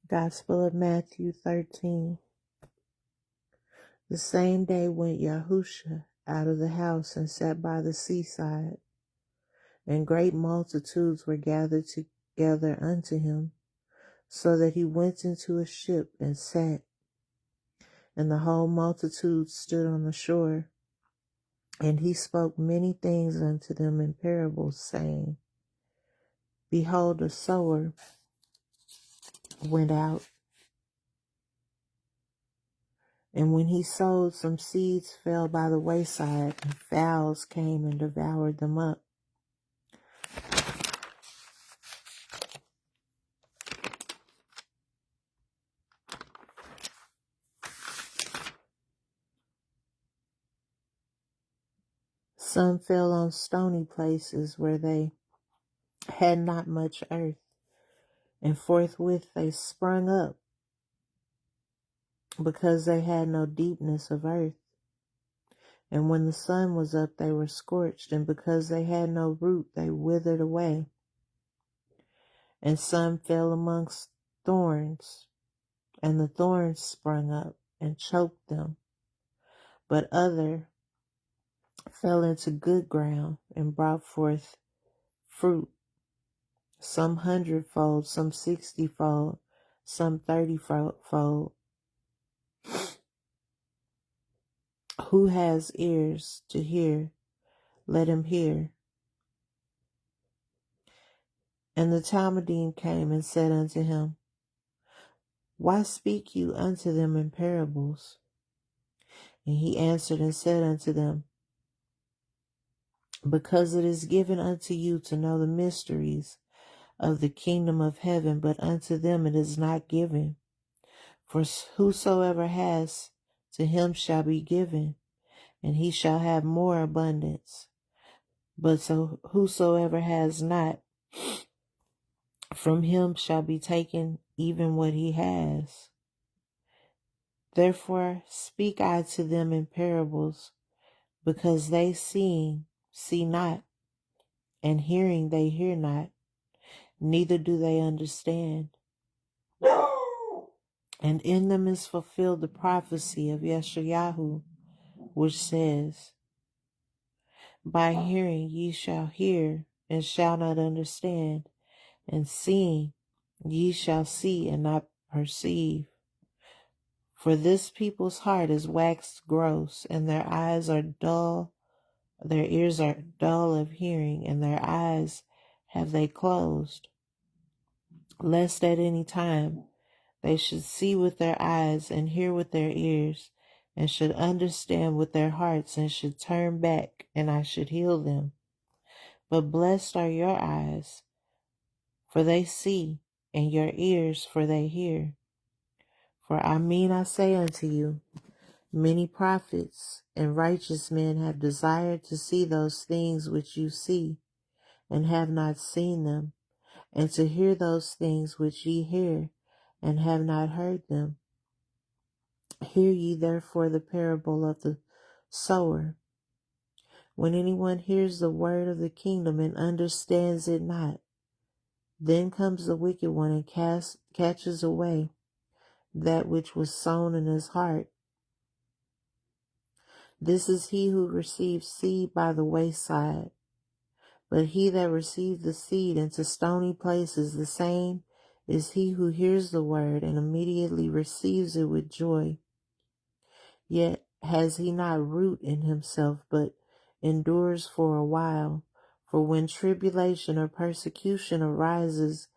Gospel of Matthew 13. The same day went Yahusha out of the house and sat by the seaside, and great multitudes were gathered together unto him, so that he went into a ship and sat, and the whole multitude stood on the shore. And he spoke many things unto them in parables, saying, Behold, a sower went out, and when he sowed, some seeds fell by the wayside, and fowls came and devoured them up. Some fell on stony places where they had not much earth, and forthwith they sprung up, because they had no deepness of earth. And when the sun was up, they were scorched, and because they had no root, they withered away. And some fell amongst thorns, and the thorns sprung up and choked them. But other fell into good ground and brought forth fruit, some 100-fold, some 60-fold, some 30-fold. Who has ears to hear, let him hear. And the Talmudim came and said unto him, Why speak you unto them in parables? And he answered and said unto them, Because it is given unto you to know the mysteries of the kingdom of heaven, but unto them it is not given. For whosoever has, to him shall be given, and he shall have more abundance. But so whosoever has not, from him shall be taken even what he has. Therefore speak I to them in parables, because they seeing see not, and hearing they hear not, neither do they understand. And in them is fulfilled the prophecy of Jasher, which says, By hearing ye shall hear, and shall not understand, and seeing ye shall see, and not perceive. For this people's heart is waxed gross, and their eyes are dull, their ears are dull of hearing, and their eyes have they closed, lest at any time they should see with their eyes, and hear with their ears, and should understand with their hearts, and should turn back, and I should heal them. But blessed are your eyes, for they see, and your ears, for they hear. For I say unto you, many prophets and righteous men have desired to see those things which you see, and have not seen them, and to hear those things which ye hear, and have not heard them. Hear ye therefore the parable of the sower. When anyone hears the word of the kingdom and understands it not, then comes the wicked one and catches away that which was sown in his heart. This is he who receives seed by the wayside. But he that receives the seed into stony places, the same is he who hears the word and immediately receives it with joy. Yet has he not root in himself, but endures for a while. For when tribulation or persecution arises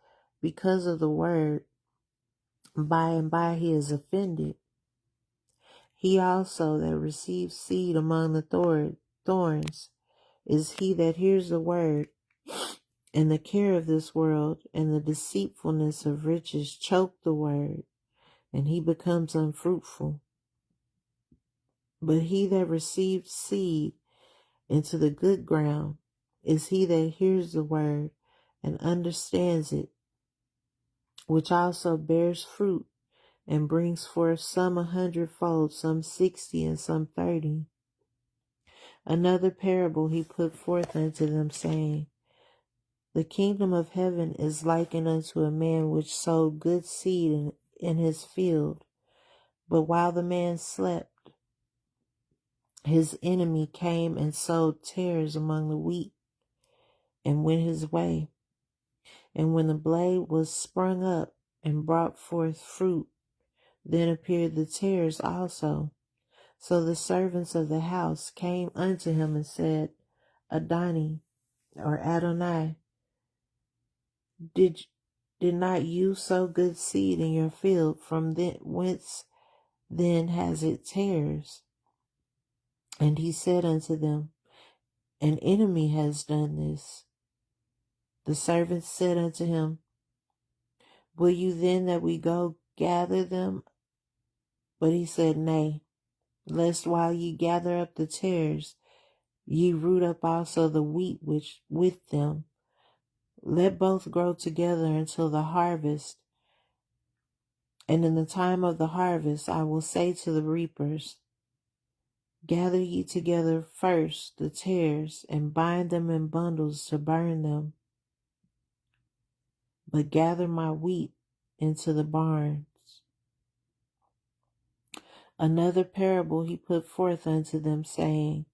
because of the word, by and by he is offended. He also that receives seed among the thorns is he that hears the word, and the care of this world and the deceitfulness of riches choke the word, and he becomes unfruitful. But he that receives seed into the good ground is he that hears the word and understands it, which also bears fruit and brings forth some 100-fold, some 60, and some 30. Another parable he put forth unto them, saying, The kingdom of heaven is likened unto a man which sowed good seed in his field. But while the man slept, his enemy came and sowed tares among the wheat and went his way. And when the blade was sprung up and brought forth fruit, then appeared the tares also. So the servants of the house came unto him and said, Adonai, did not you sow good seed in your field? From whence then has it tares? And he said unto them, An enemy has done this. The servants said unto him, Will you then that we go gather them? But he said, Nay, lest while ye gather up the tares, ye root up also the wheat which with them. Let both grow together until the harvest. And in the time of the harvest I will say to the reapers, Gather ye together first the tares, and bind them in bundles to burn them, but gather my wheat into the barns. Another parable he put forth unto them, saying,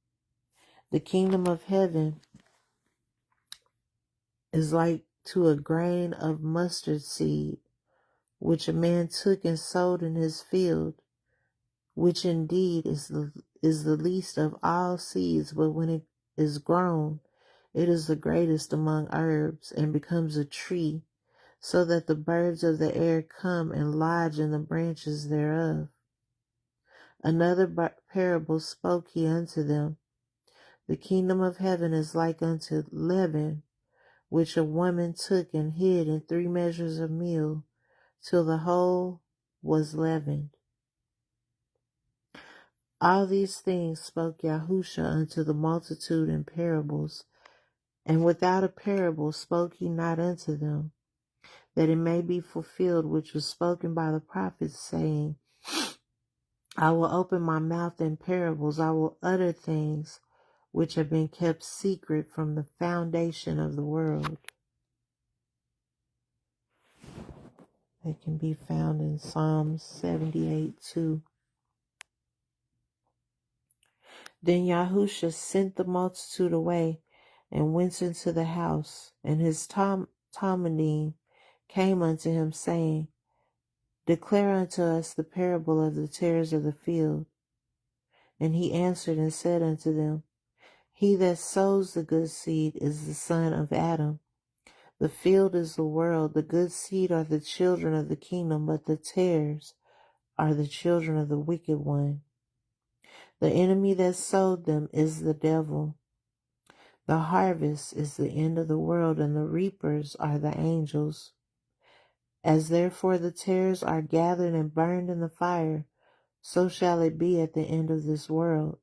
The kingdom of heaven is like to a grain of mustard seed, which a man took and sowed in his field, which indeed is the least of all seeds, but when it is grown, it is the greatest among herbs, and becomes a tree, so that the birds of the air come and lodge in the branches thereof. Another parable spoke he unto them, The kingdom of heaven is like unto leaven, which a woman took and hid in 3 measures of meal, till the whole was leavened. All these things spoke Yahusha unto the multitude in parables, and without a parable spoke he not unto them, that it may be fulfilled which was spoken by the prophets, saying, I will open my mouth in parables, I will utter things which have been kept secret from the foundation of the world. They can be found in Psalms 78:2. Then Yahusha sent the multitude away and went into the house, and his Talmudim came unto him, saying, Declare unto us the parable of the tares of the field. And he answered and said unto them, He that sows the good seed is the son of Adam. The field is the world. The good seed are the children of the kingdom, but the tares are the children of the wicked one. The enemy that sowed them is the devil. The harvest is the end of the world, and the reapers are the angels. As therefore the tares are gathered and burned in the fire, so shall it be at the end of this world.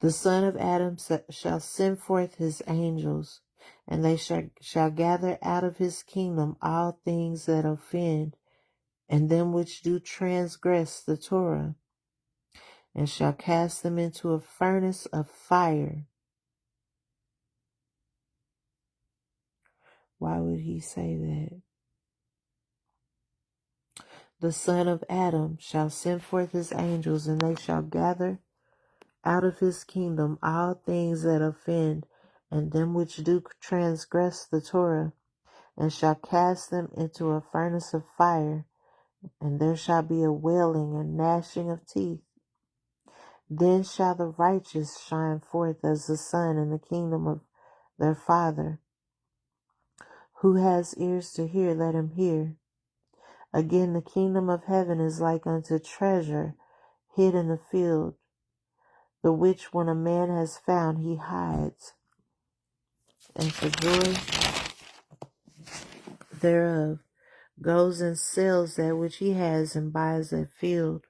The Son of Adam shall send forth his angels, and they shall gather out of his kingdom all things that offend, and them which do transgress the Torah, and shall cast them into a furnace of fire. Why would he say that? The Son of Adam shall send forth his angels, and they shall gather out of his kingdom all things that offend, and them which do transgress the Torah, and shall cast them into a furnace of fire, and there shall be a wailing and gnashing of teeth. Then shall the righteous shine forth as the sun in the kingdom of their Father. Who has ears to hear, let him hear. Again, the kingdom of heaven is like unto treasure hid in the field, the which when a man has found, he hides, and for joy thereof goes and sells that which he has and buys that field.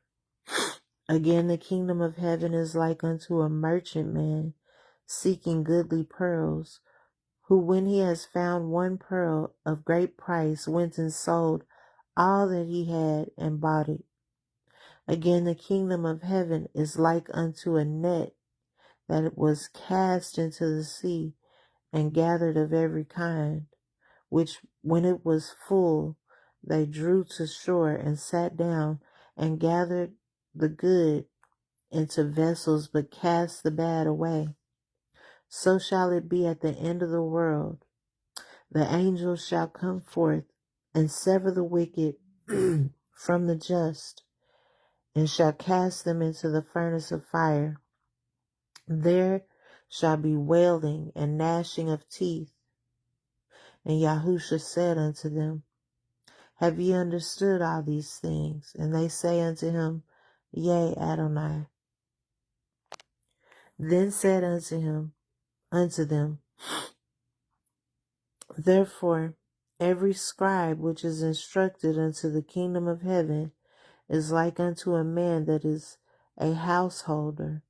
Again, the kingdom of heaven is like unto a merchant man seeking goodly pearls, who when he has found one pearl of great price went and sold all that he had and bought it. Again, the kingdom of heaven is like unto a net that was cast into the sea and gathered of every kind, which when it was full, they drew to shore and sat down and gathered the good into vessels, but cast the bad away. So shall it be at the end of the world. The angels shall come forth and sever the wicked from the just, and shall cast them into the furnace of fire. There shall be wailing and gnashing of teeth. And Yahusha said unto them, Have ye understood all these things? And they say unto him, Yea, Adonai. Then said unto them, Therefore every scribe which is instructed unto the kingdom of heaven is like unto a man that is a householder,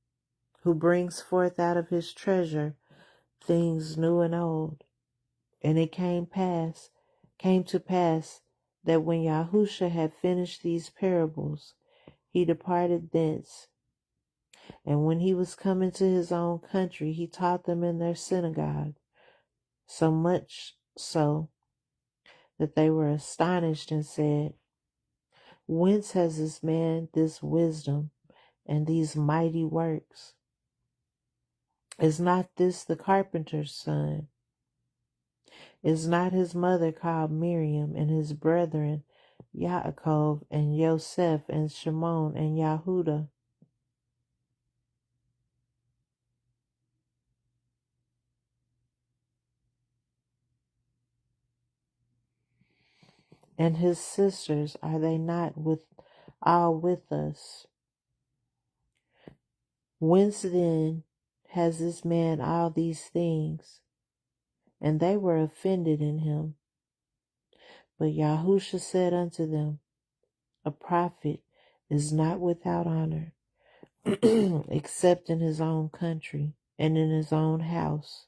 who brings forth out of his treasure things new and old. And it came to pass that when Yahusha had finished these parables, he departed thence. And when he was come into his own country, he taught them in their synagogue, so much so that they were astonished and said, Whence has this man this wisdom and these mighty works? Is not this the carpenter's son? Is not his mother called Miriam, and his brethren Yaakov and Yosef and Shimon and Yahuda? And his sisters, are they not all with us? Whence then has this man all these things? And they were offended in him. But Yahusha said unto them, A prophet is not without honor, except in his own country and in his own house.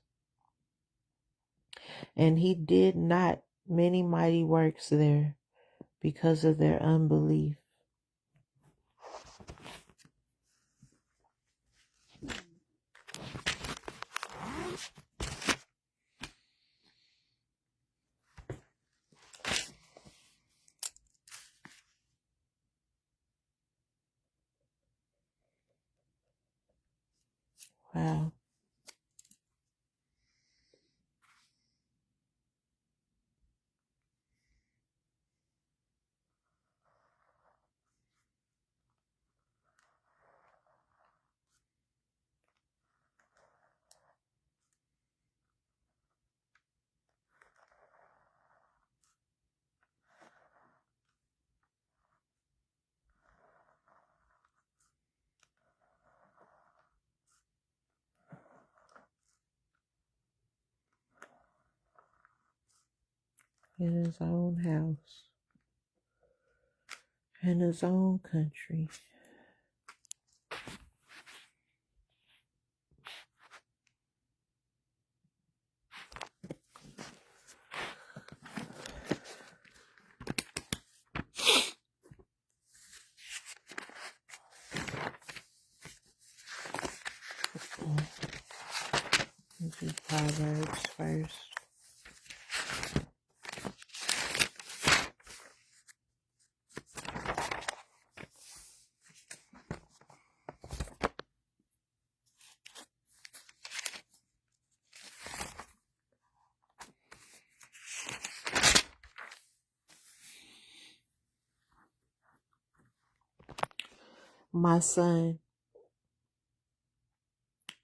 And he did not many mighty works there because of their unbelief. Wow. In his own house, in his own country. This is Proverbs first. My son,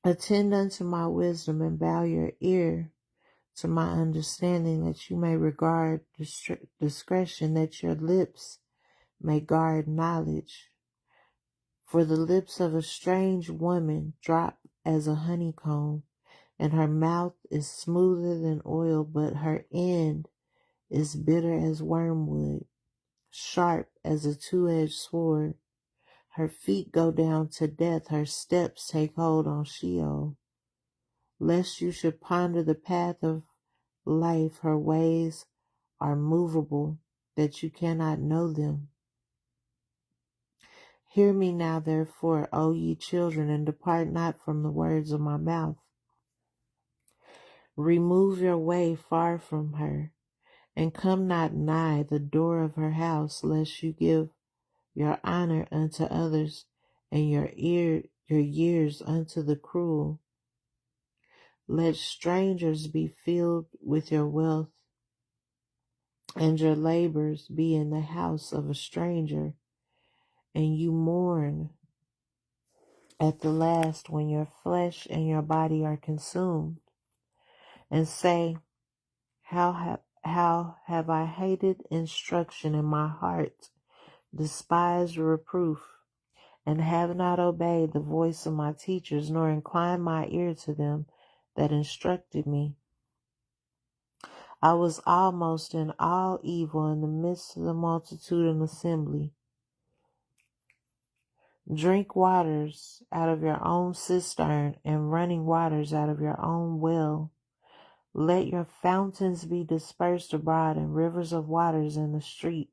attend unto my wisdom and bow your ear to my understanding, that you may regard discretion, that your lips may guard knowledge. For the lips of a strange woman drop as a honeycomb, and her mouth is smoother than oil, but her end is bitter as wormwood, sharp as a two-edged sword. Her feet go down to death, her steps take hold on Sheol. Lest you should ponder the path of life, her ways are movable, that you cannot know them. Hear me now, therefore, O ye children, and depart not from the words of my mouth. Remove your way far from her, And come not nigh the door of her house, lest you give your honor unto others, and your years unto the cruel. Let strangers be filled with your wealth, and your labors be in the house of a stranger, and you mourn at the last when your flesh and your body are consumed, and say, how have I hated instruction in my heart, despised reproof, and have not obeyed the voice of my teachers, nor inclined my ear to them that instructed me. I was almost in all evil in the midst of the multitude and assembly. Drink waters out of your own cistern, and running waters out of your own well. Let your fountains be dispersed abroad, and rivers of waters in the street.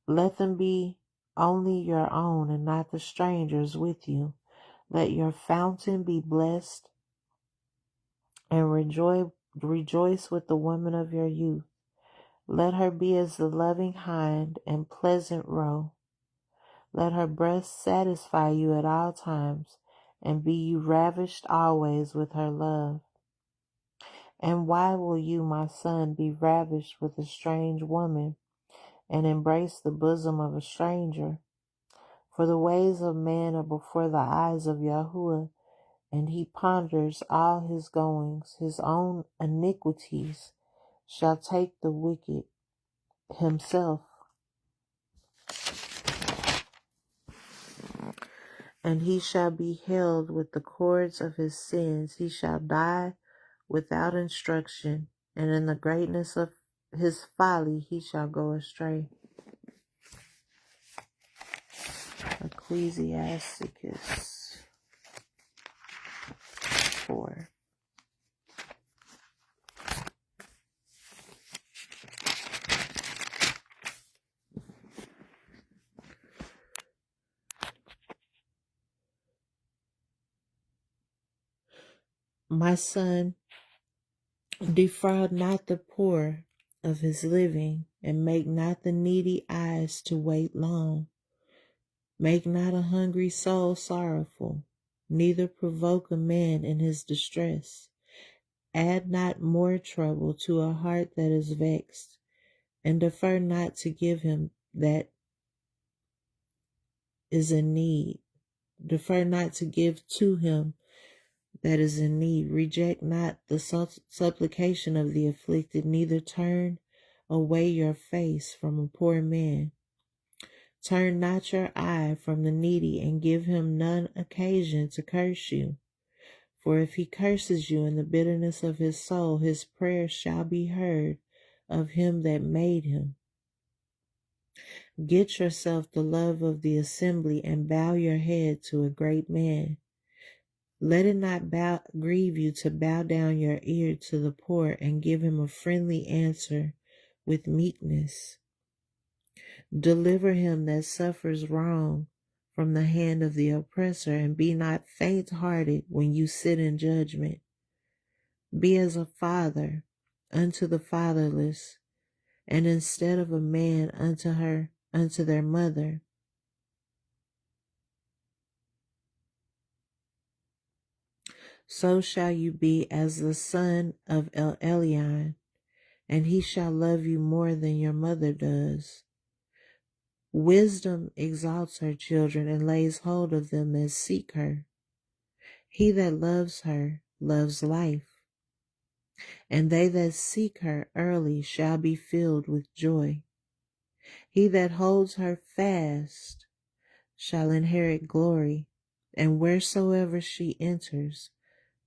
Let them be only your own, and not the strangers with you. Let your fountain be blessed, and rejoice with the woman of your youth. Let her be as the loving hind and pleasant roe. Let her breast satisfy you at all times, and be you ravished always with her love. And why will you, my son, be ravished with a strange woman, and embrace the bosom of a stranger? For the ways of man are before the eyes of Yahuwah, and he ponders all his goings. His own iniquities shall take the wicked himself, and he shall be held with the cords of his sins. He shall die without instruction, and in the greatness of his folly he shall go astray. Ecclesiasticus 4. My son, defraud not the poor of his living, and make not the needy eyes to wait long. Make not a hungry soul sorrowful, neither provoke a man in his distress. Add not more trouble to a heart that is vexed, and defer not to give him that is in need. Defer not to give to him that is in need. Reject not the supplication of the afflicted, neither turn away your face from a poor man. Turn not your eye from the needy, and give him none occasion to curse you. For if he curses you in the bitterness of his soul, his prayer shall be heard of him that made him. Get yourself the love of the assembly, and bow your head to a great man. Let it not grieve you to bow down your ear to the poor, and give him a friendly answer with meekness. Deliver him that suffers wrong from the hand of the oppressor, and be not faint-hearted when you sit in judgment. Be as a father unto the fatherless, and instead of a man unto their mother. So shall you be as the son of Elion, and he shall love you more than your mother does. Wisdom exalts her children, and lays hold of them that seek her. He that loves her loves life, and they that seek her early shall be filled with joy. He that holds her fast shall inherit glory, and wheresoever she enters,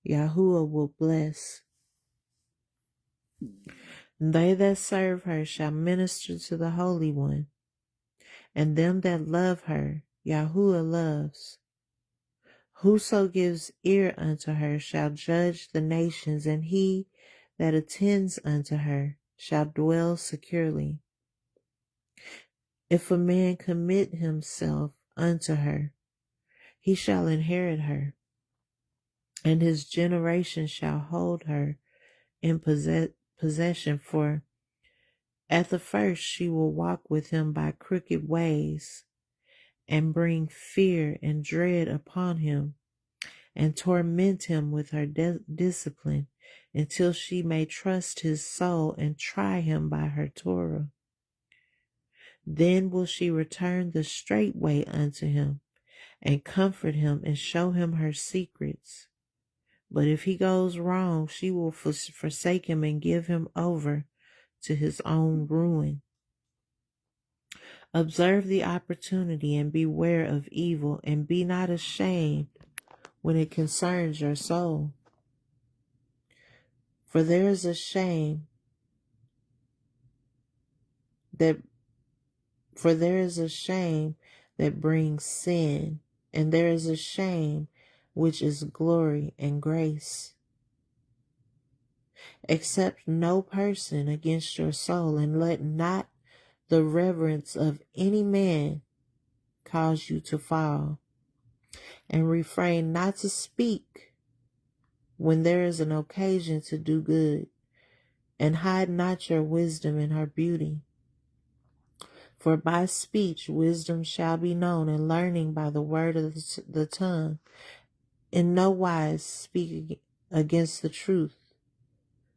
Yahuwah will bless. They that serve her shall minister to the Holy One, and them that love her Yahuwah loves. Whoso gives ear unto her shall judge the nations, and he that attends unto her shall dwell securely. If a man commit himself unto her, he shall inherit her, and his generation shall hold her in possession, for At the first she will walk with him by crooked ways and bring fear and dread upon him and torment him with her discipline until she may trust his soul and try him by her Torah. Then will she return the straight way unto him and comfort him and show him her secrets. But if he goes wrong, she will forsake him and give him over to his own ruin. Observe the opportunity and beware of evil, and be not ashamed when it concerns your soul. For there is a shame that brings sin, and there is a shame which is glory and grace. Accept no person against your soul, and let not the reverence of any man cause you to fall. And refrain not to speak when there is an occasion to do good, and hide not your wisdom in her beauty. For by speech wisdom shall be known, and learning by the word of the tongue. In no wise speak against the truth,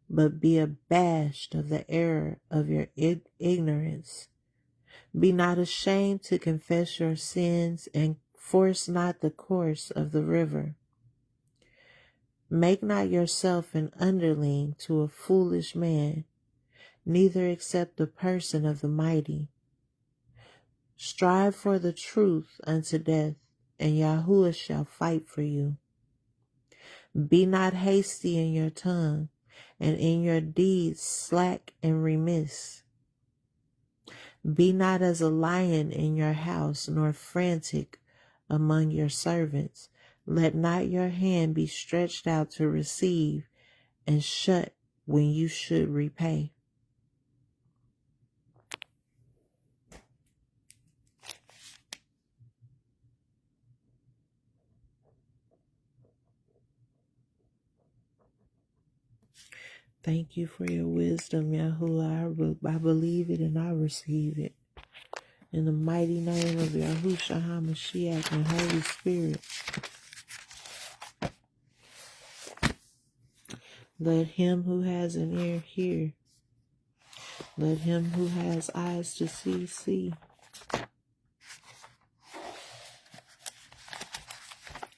but be abashed of the error of your ignorance. Be not ashamed to confess your sins, and force not the course of the river. Make not yourself an underling to a foolish man, neither accept the person of the mighty. Strive for the truth unto death, and Yahuwah shall fight for you. Be not hasty in your tongue, and in your deeds slack and remiss. Be not as a lion in your house, nor frantic among your servants. Let not your hand be stretched out to receive, and shut when you should repay. Thank you for your wisdom, Yahuwah. I believe it and I receive it. In the mighty name of Yahushua HaMashiach and Holy Spirit. Let him who has an ear hear. Let him who has eyes to see, see.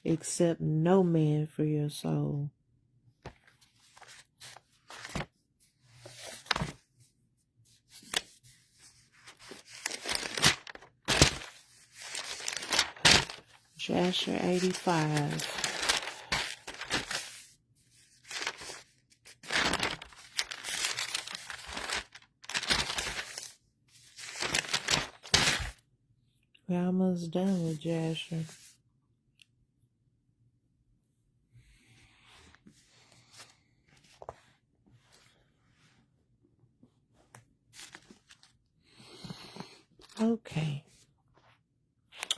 Accept no man for your soul. Jasher 85. We're almost done with Jasher. Okay.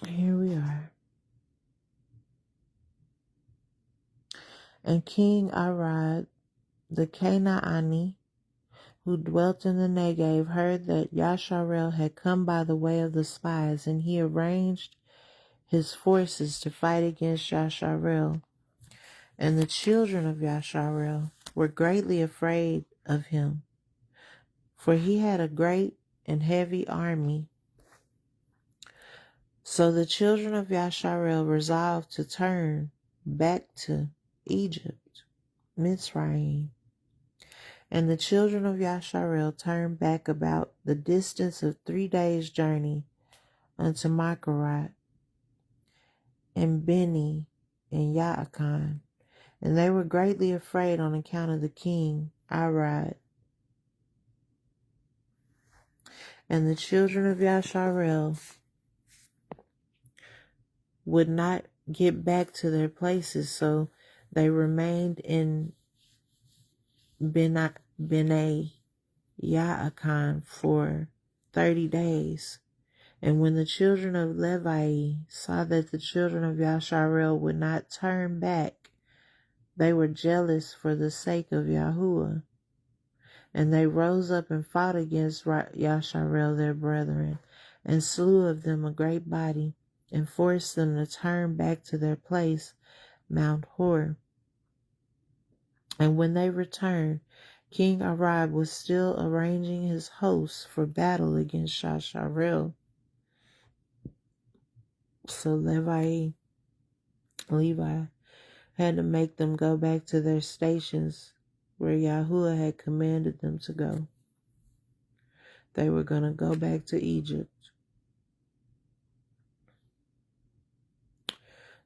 Here we are. And King Arad, the Canaanite, who dwelt in the Negev, heard that Yasharel had come by the way of the spies, and he arranged his forces to fight against Yasharel. And the children of Yasharel were greatly afraid of him, for he had a great and heavy army. So the children of Yasharel resolved to turn back to Egypt, Mitzrayim. And the children of Yasharel turned back about the distance of 3 days' journey unto Makarat and Beni and Yaakan. And they were greatly afraid on account of the king, Arad. And the children of Yasharel would not get back to their places, so they remained in Bene Yaakan for 30 days. And when the children of Levi saw that the children of Yasharel would not turn back, they were jealous for the sake of Yahuwah. And they rose up and fought against Yasharel their brethren, and slew of them a great body, and forced them to turn back to their place, Mount Hor. And when they returned, King Arad was still arranging his hosts for battle against Yasharel. So Levi had to make them go back to their stations where Yahuwah had commanded them to go. They were going to go back to Egypt.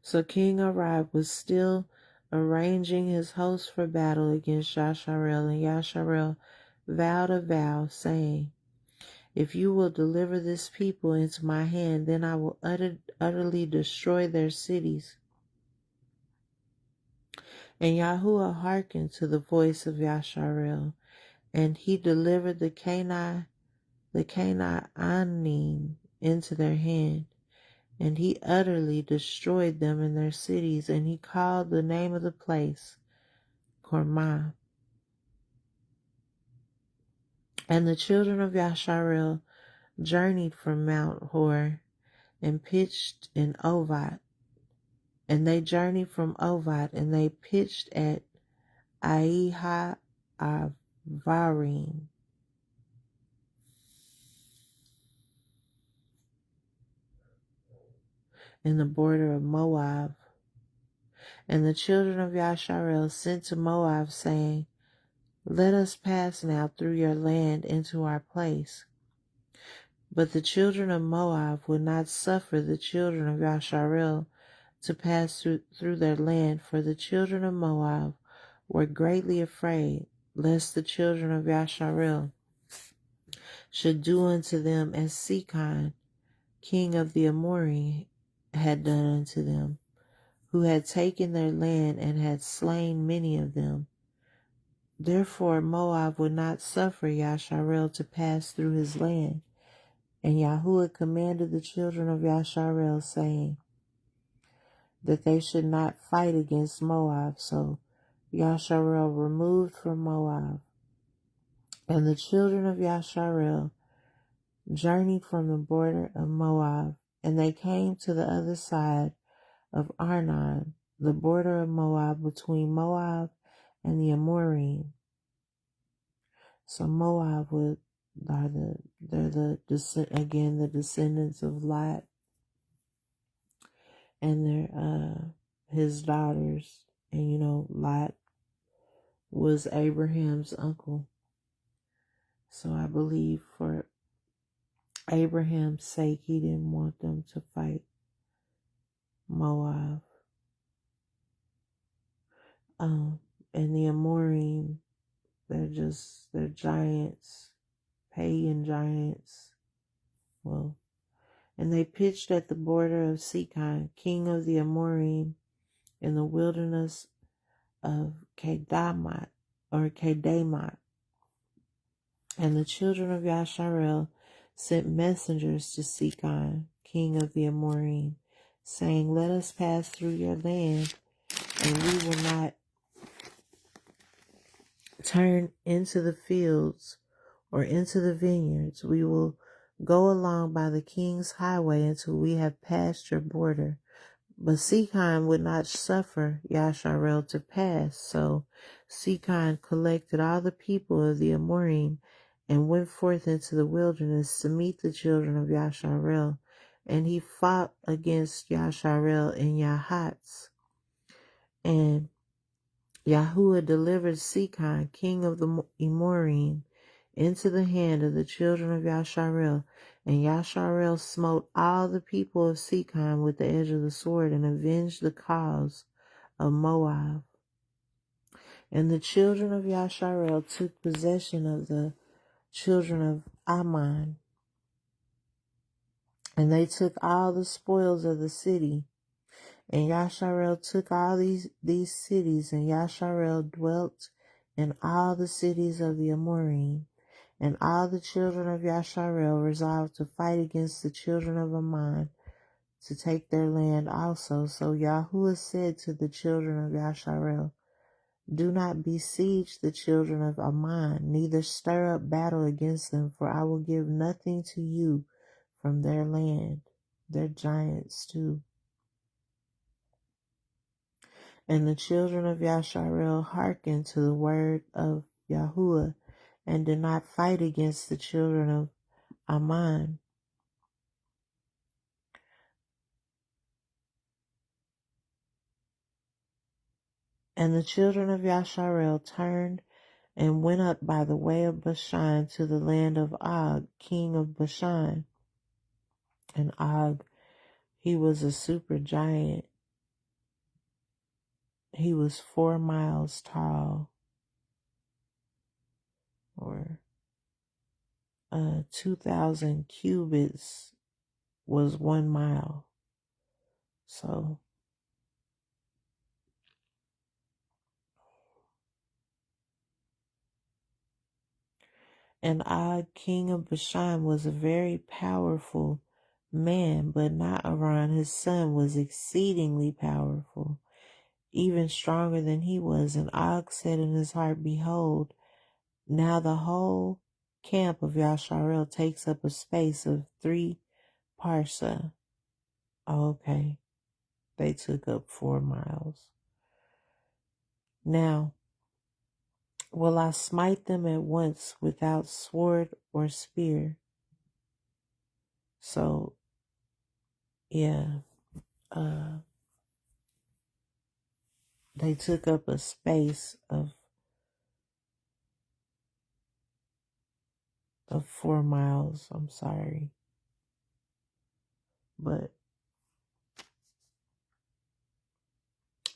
So King Arad was still arranging his host for battle against Yasharel, and Yasharel vowed a vow, saying, "If you will deliver this people into my hand, then I will utterly destroy their cities." And Yahuwah hearkened to the voice of Yasharel, and he delivered the Canaanim into their hand, and he utterly destroyed them in their cities, and he called the name of the place Kormah. And the children of Yasharel journeyed from Mount Hor and pitched in Ovat. And they journeyed from Ovat, and they pitched at Aiha Avarim. In the border of Moab. And the children of Yasharel sent to Moab, saying, "Let us pass now through your land into our place." But the children of Moab would not suffer the children of Yasharel to pass through their land, for the children of Moab were greatly afraid, lest the children of Yasharel should do unto them as Sihon, king of the Amorite, had done unto them, who had taken their land and had slain many of them. Therefore Moab would not suffer Yasharel to pass through his land. And Yahuwah commanded the children of Yasharel, saying that they should not fight against Moab. So Yasharel removed from Moab. And the children of Yasharel journeyed from the border of Moab, and they came to the other side of Arnon, the border of Moab, between Moab and the Amorim. So Moab they're the descendants of Lot, and they're his daughters. And Lot was Abraham's uncle. So I believe for Abraham's sake, he didn't want them to fight Moab. And the Amorim, they're giants, pagan giants. Well, and they pitched at the border of Sihon, king of the Amorim, in the wilderness of Kedamat. And the children of Yasharel sent messengers to Sihon, king of the Amorim, saying, "Let us pass through your land, and we will not turn into the fields or into the vineyards. We will go along by the king's highway until we have passed your border." But Sihon would not suffer Yasharel to pass. So Sihon collected all the people of the Amorim and went forth into the wilderness to meet the children of Yasharel. And he fought against Yasharel in Yahatz. And Yahuwah delivered Sihon, king of the Amorim, into the hand of the children of Yasharel. And Yasharel smote all the people of Sihon with the edge of the sword, and avenged the cause of Moab. And the children of Yasharel took possession of the children of Ammon, and they took all the spoils of the city. And Yasharel took all these cities, and Yasharel dwelt in all the cities of the Amorim. And all the children of Yasharel resolved to fight against the children of Ammon to take their land also. So Yahuwah said to the children of Yasharel, Do not besiege the children of Ammon, neither stir up battle against them, for I will give nothing to you from their land, their giants too. And the children of Yasharel hearkened to the word of Yahuwah, and did not fight against the children of Ammon. And the children of Yasharel turned and went up by the way of Bashan to the land of Og, king of Bashan. And Og, he was a super giant. He was 4 miles tall, or 2,000 cubits was 1 mile. So, and Og, king of Bashan, was a very powerful man, but Naaron, his son, was exceedingly powerful, even stronger than he was. And Og said in his heart, behold, now the whole camp of Yasharel takes up a space of 3 parsa. Oh, okay. They took up 4 miles. Now, will I smite them at once without sword or spear? So, yeah, they took up a space of 4 miles. I'm sorry.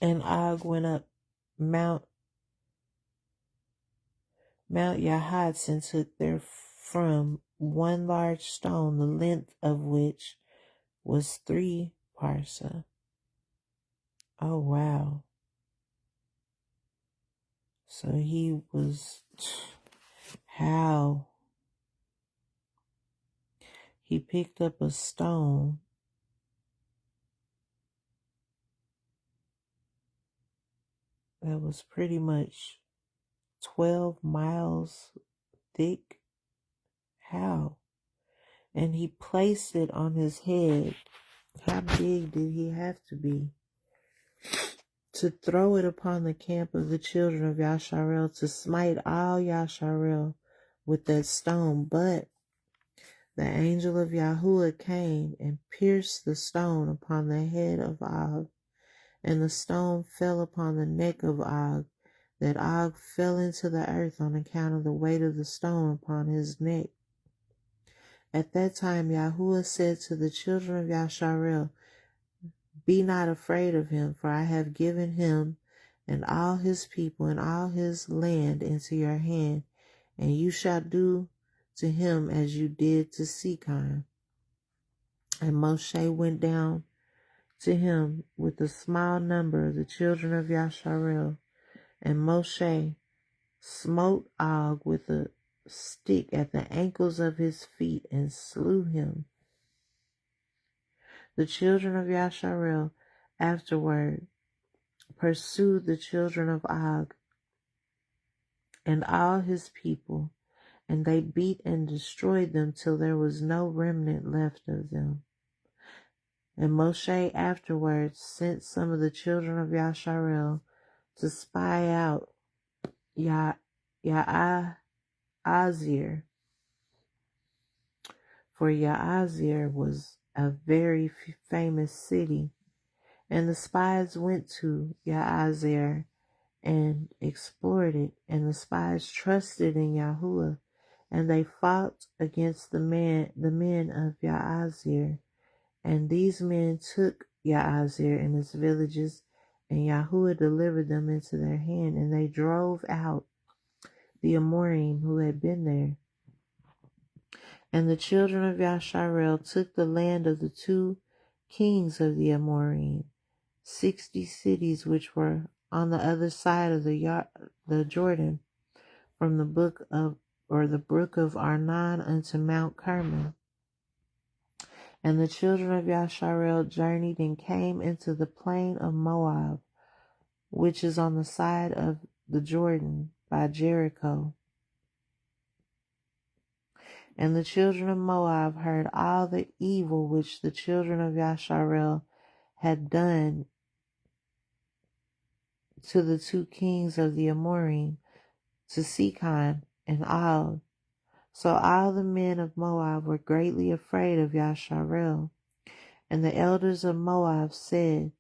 And Og went up Mount Yahats and took therefrom 1 large stone, the length of which was 3 parsa. Oh, wow. So he was, how? He picked up a stone that was pretty much 12 miles thick. How? And he placed it on his head. How big did he have to be? To throw it upon the camp of the children of Yasharel, to smite all Yasharel with that stone. But the angel of Yahuwah came and pierced the stone upon the head of Og, and the stone fell upon the neck of Og, that Og fell into the earth on account of the weight of the stone upon his neck. At that time Yahuwah said to the children of Yasharel, be not afraid of him, for I have given him and all his people and all his land into your hand, and you shall do to him as you did to Sicon. And Moshe went down to him with a small number of the children of Yasharel, and Moshe smote Og with a stick at the ankles of his feet and slew him. The children of Yasharel afterward pursued the children of Og and all his people, and they beat and destroyed them till there was no remnant left of them. And Moshe afterwards sent some of the children of Yasharel to spy out Yaazir, for Yaazir was a very famous city. And the spies went to Yaazir and explored it, and the spies trusted in Yahuwah, and they fought against the men of Yaazir. And these men took Yaazir and its villages, and Yahuwah delivered them into their hand, and they drove out the Amorim who had been there. And the children of Yasharel took the land of the 2 kings of the Amorim, 60 cities which were on the other side of the Jordan, from the brook of Arnon unto Mount Carmel. And the children of Yasharel journeyed and came into the plain of Moab, which is on the side of the Jordan by Jericho. And the children of Moab heard all the evil which the children of Yasharel had done to the two kings of the Amorim, to Sichon and Og. So all the men of Moab were greatly afraid of Yasharel. And the elders of Moab said,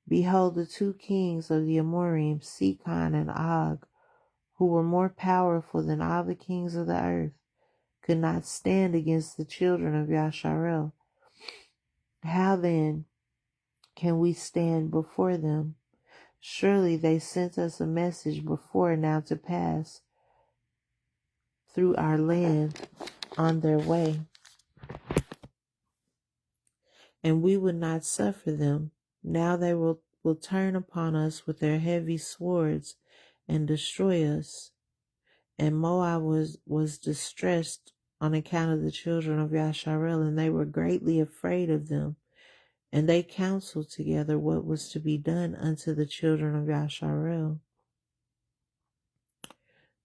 Behold, the two kings of the Amorim, Sichon and Og, who were more powerful than all the kings of the earth, could not stand against the children of Yasharel. How then can we stand before them? Surely they sent us a message before now to pass through our land on their way, and we would not suffer them. Now they will turn upon us with their heavy swords and destroy us. And Moab was distressed on account of the children of Yasharel, and they were greatly afraid of them. And they counseled together what was to be done unto the children of Yasharel.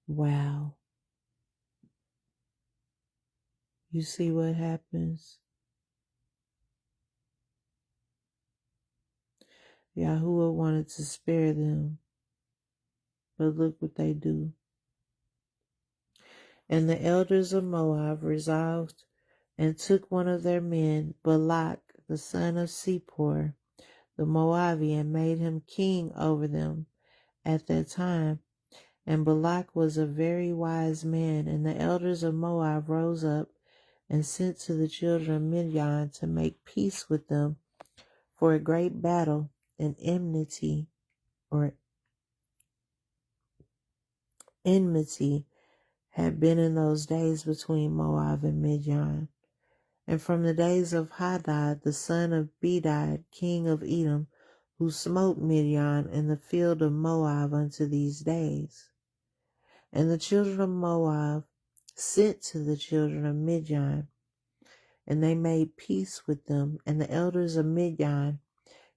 Wow. You see what happens? Yahuwah wanted to spare them, but look what they do. And the elders of Moab resolved and took one of their men, Balak, the son of Zippor, the Moabian, and made him king over them at that time. And Balak was a very wise man. And the elders of Moab rose up and sent to the children of Midian to make peace with them for a great battle, and enmity had been in those days between Moab and Midian. And from the days of Hadad, the son of Bedad, king of Edom, who smote Midian in the field of Moab unto these days. And the children of Moab sent to the children of Midian, and they made peace with them. And the elders of Midian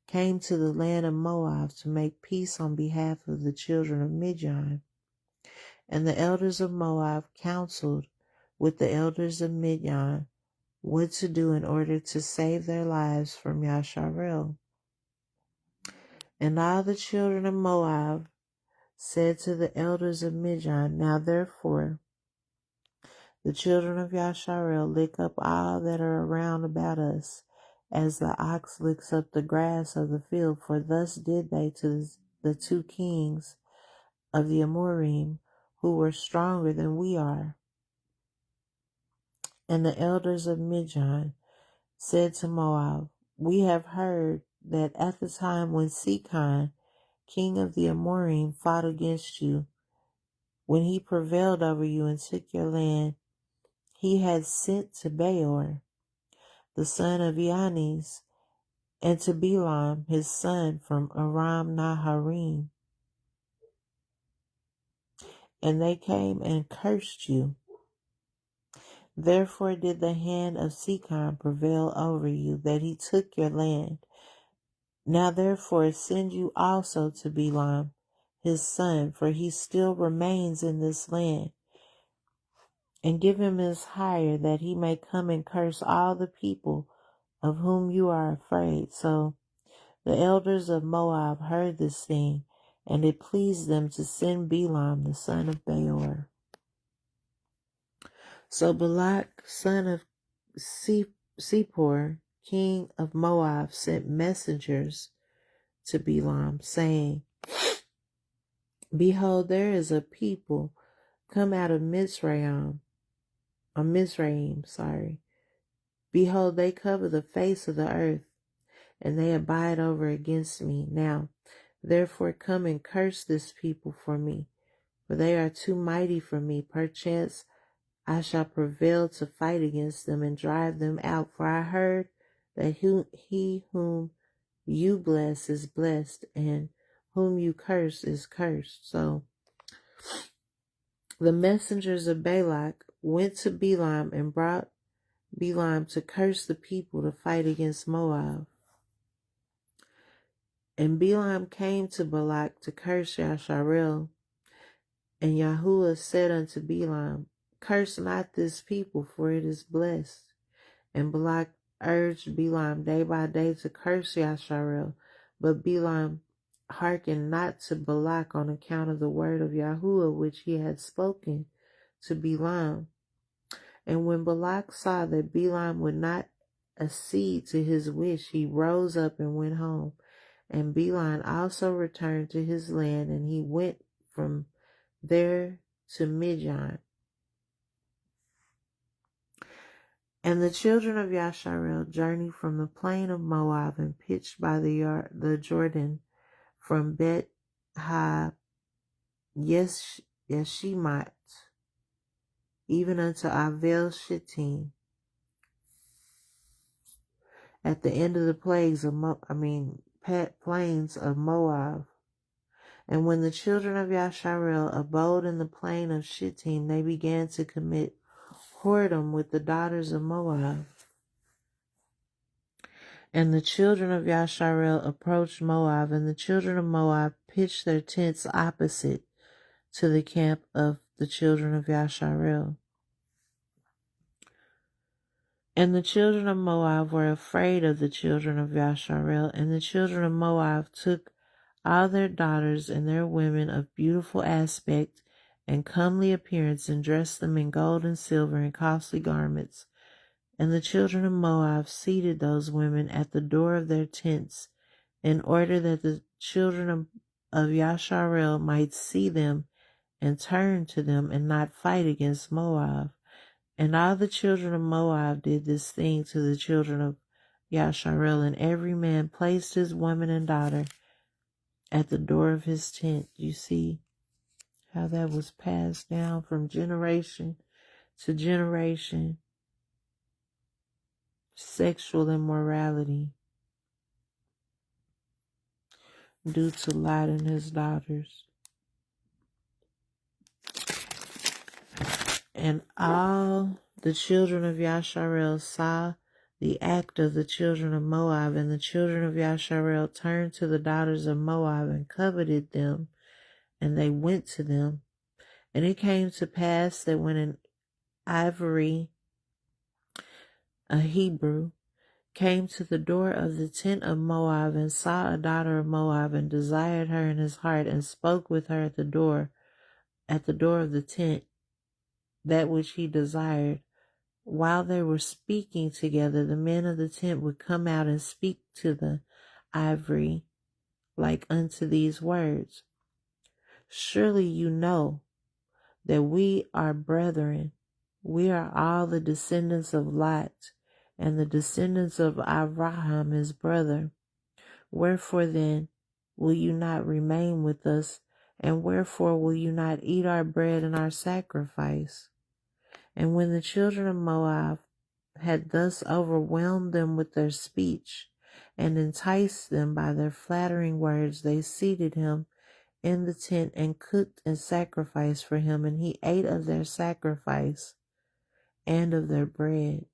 came to the land of Moab to make peace on behalf of the children of Midian. And the elders of Moab counseled with the elders of Midian what to do in order to save their lives from Yasharel. And all the children of Moab said to the elders of Midian, Now therefore, the children of Yasharel lick up all that are around about us, as the ox licks up the grass of the field, for thus did they to the two kings of the Amorim, who were stronger than we are. And the elders of Midian said to Moab, We have heard that at the time when Sichon, king of the Amorim, fought against you, when he prevailed over you and took your land, he had sent to Beor, the son of Yanis, and to Bilam, his son, from Aram Naharim. And they came and cursed you. Therefore did the hand of Sichon prevail over you, that he took your land. Now therefore send you also to Bilam, his son, for he still remains in this land, and give him his hire, that he may come and curse all the people of whom you are afraid. So the elders of Moab heard this thing, and it pleased them to send Bilam, the son of Beor. So Balak, son of Zippor, king of Moab, sent messengers to Bilam, saying, Behold, there is a people come out of Mizraim. Behold, they cover the face of the earth, and they abide over against me. Now, therefore, come and curse this people for me, for they are too mighty for me. Perchance I shall prevail to fight against them and drive them out. For I heard that he whom you bless is blessed, and whom you curse is cursed. So the messengers of Balak went to Bilam and brought Bilam to curse the people to fight against Moab. And Bilam came to Balak to curse Yasharel And Yahuwah said unto Balaam, Curse not this people, for it is blessed. And Balak urged Balaam day by day to curse Yasharel, but Balaam hearkened not to Balak on account of the word of Yahuwah which he had spoken to Balaam. And when Balak saw that Balaam would not accede to his wish, he rose up and went home. And Balaam also returned to his land, and he went from there to Midian. And the children of Yasharel journeyed from the plain of Moab and pitched by the Jordan from Bet Ha Yeshimot even unto Avel Shittim, at the end of the plains of Moab. And when the children of Yasharel abode in the plain of Shittim, they began to commit whoredom with the daughters of Moab. And the children of Yasharel approached Moab, and the children of Moab pitched their tents opposite to the camp of the children of Yasharel. And the children of Moab were afraid of the children of Yasharel, and the children of Moab took all their daughters and their women of beautiful aspect and comely appearance, and dressed them in gold and silver and costly garments. And the children of Moab seated those women at the door of their tents, in order that the children of Yasharel might see them and turn to them, and not fight against Moab. And all the children of Moab did this thing to the children of Yasharel, and every man placed his woman and daughter at the door of his tent. You see how that was passed down from generation to generation. Sexual immorality due to Lot and his daughters. And all the children of Yasharel saw the act of the children of Moab, and the children of Yasharel turned to the daughters of Moab and coveted them, and they went to them. And it came to pass that when an Ivory, a Hebrew, came to the door of the tent of Moab, and saw a daughter of Moab, and desired her in his heart, and spoke with her at the door of the tent, that which he desired. While they were speaking together, the men of the tent would come out and speak to the Ivory like unto these words: Surely you know that we are brethren. We are all the descendants of Lot, and the descendants of Abraham his brother. Wherefore then will you not remain with us, and wherefore will you not eat our bread and our sacrifice? And when the children of Moab had thus overwhelmed them with their speech, and enticed them by their flattering words, they seated him in the tent, and cooked and sacrificed for him, and he ate of their sacrifice and of their bread.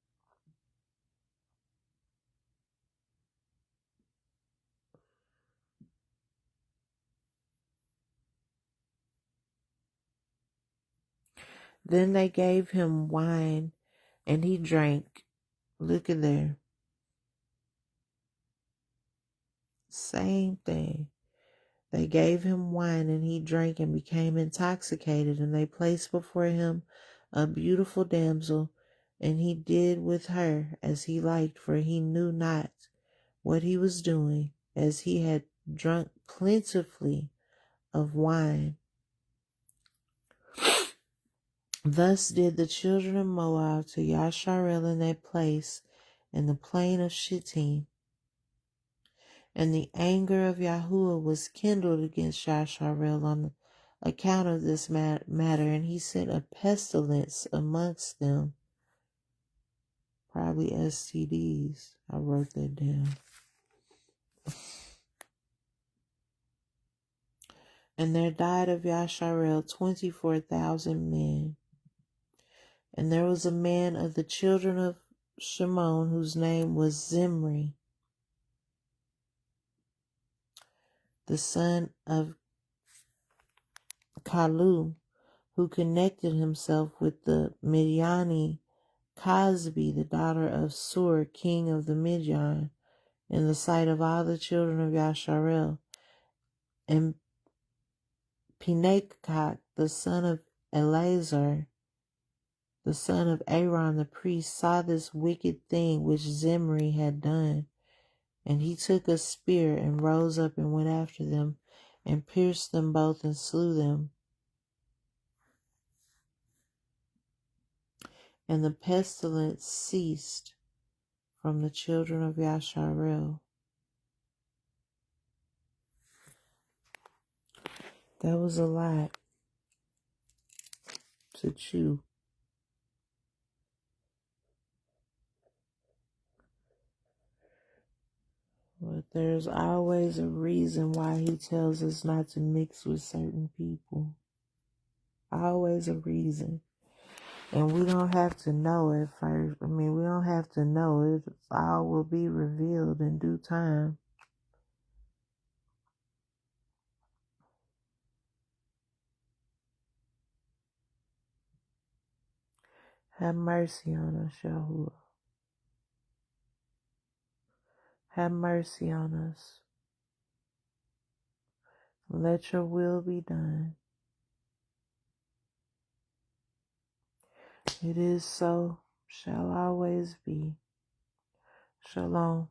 Then they gave him wine, and he drank. Look at there. Same thing. They gave him wine, and he drank and became intoxicated. And they placed before him a beautiful damsel, and he did with her as he liked, for he knew not what he was doing, as he had drunk plentifully of wine. Thus did the children of Moab to Yasharel in that place, in the plain of Shittim. And the anger of Yahuwah was kindled against Yasharel on account of this matter, and he sent a pestilence amongst them. Probably STDs. I wrote that down. And there died of Yasharel 24,000 men. And there was a man of the children of Shimon whose name was Zimri, the son of Kalu, who connected himself with the Midiani Cosbi, the daughter of Sur, king of the Midian, in the sight of all the children of Yasharel. And Pinachak, the son of Eleazar, the son of Aaron the priest, saw this wicked thing which Zimri had done. And he took a spear and rose up and went after them and pierced them both and slew them. And the pestilence ceased from the children of Yasharel. That was a lot to chew. But there's always a reason why he tells us not to mix with certain people. Always a reason. And we don't have to know at first. We don't have to know. It all will be revealed in due time. Have mercy on us, Yahuwah. Have mercy on us. Let your will be done. It is so, shall always be. Shalom.